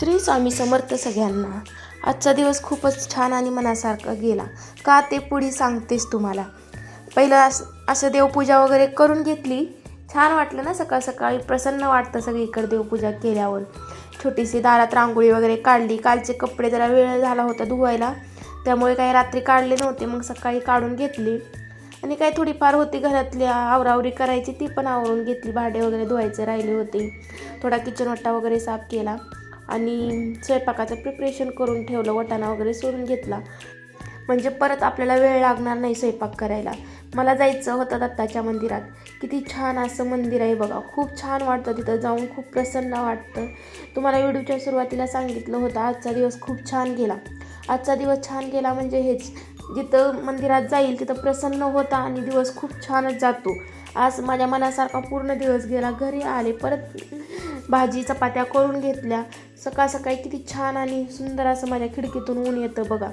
श्री स्वामी समर्थ सगळ्यांना. आजचा दिवस खूपच छान आणि मनासारखा गेला. का ते पुढे सांगतेस तुम्हाला. पहिलं असं देवपूजा वगैरे करून घेतली. छान वाटलं ना, सकाळ सकाळी प्रसन्न वाटतं सगळीकडे देवपूजा केल्यावर. छोटीशी दारात रांगोळी वगैरे काढली. कालचे कपडे जरा वेळ झाला होता धुवायला, त्यामुळे काही रात्री काढले नव्हते, मग सकाळी काढून घेतली. आणि काही थोडीफार होती घरातली आवरावरी करायची, ती पण आवरून घेतली. भांडे वगैरे धुवायचे राहिले होते. थोडा किचन वट्टा वगैरे साफ केला आणि स्वयंपाकाचं प्रिपरेशन करून ठेवलं. वाटाणा वगैरे सोडून घेतला, म्हणजे परत आपल्याला वेळ लागणार नाही स्वयंपाक करायला. मला जायचं होतं दत्ताच्या मंदिरात. किती छान असं मंदिर आहे बघा. खूप छान वाटतं तिथं जाऊन, खूप प्रसन्न वाटतं. तुम्हाला व्हिडिओच्या सुरुवातीला सांगितलं होतं आजचा दिवस खूप छान गेला. आजचा दिवस छान गेला म्हणजे हेच, जिथं मंदिरात जाईल तिथं प्रसन्न होता आणि दिवस खूप छानच जातो. आज माझ्या मनासारखा पूर्ण दिवस गेला. घरी आले, परत भाजी चपात्या करून घेतल्या. सकाळ सकाळी किती छान आणि सुंदर असं माझ्या खिडकीतून ऊन येतं बघा.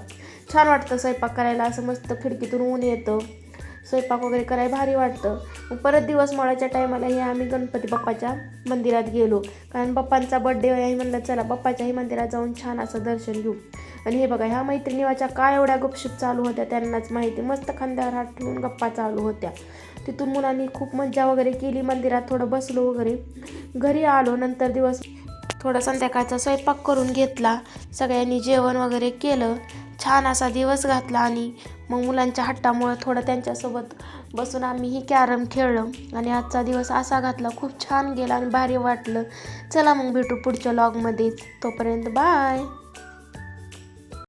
छान वाटतं स्वयंपाक करायला. असं मस्त खिडकीतून ऊन येतं, स्वयंपाक वगैरे करायला भारी वाटतं. मग परत दिवस माळाच्या टायमाला हे आम्ही गणपती बाप्पाच्या मंदिरात गेलो, कारण बाप्पांचा बड्डे आहे म्हणलं चला बाप्पाच्याही मंदिरात जाऊन छान असं दर्शन घेऊ. आणि हे बघा, ह्या मैत्रिणीवाच्या काय एवढ्या गपशूप चालू होत्या त्यांनाच माहिती. मस्त खांद्यावर हात ठेवून गप्पा चालू होत्या. तिथून मुलांनी खूप मजा वगैरे केली. मंदिरात थोडं बसलो वगैरे. घरी आलो नंतर दिवस थोडा संध्याकाळचा स्वयंपाक करून घेतला. सगळ्यांनी जेवण वगैरे केलं. छान असा दिवस घातला आणि मग मुलांच्या हट्टामुळं थोडं त्यांच्यासोबत बसून आम्हीही कॅरम खेळलं आणि आजचा दिवस असा घातला. खूप छान गेला आणि भारी वाटलं. चला मग भेटू पुढच्या व्लॉगमध्ये. तोपर्यंत बाय.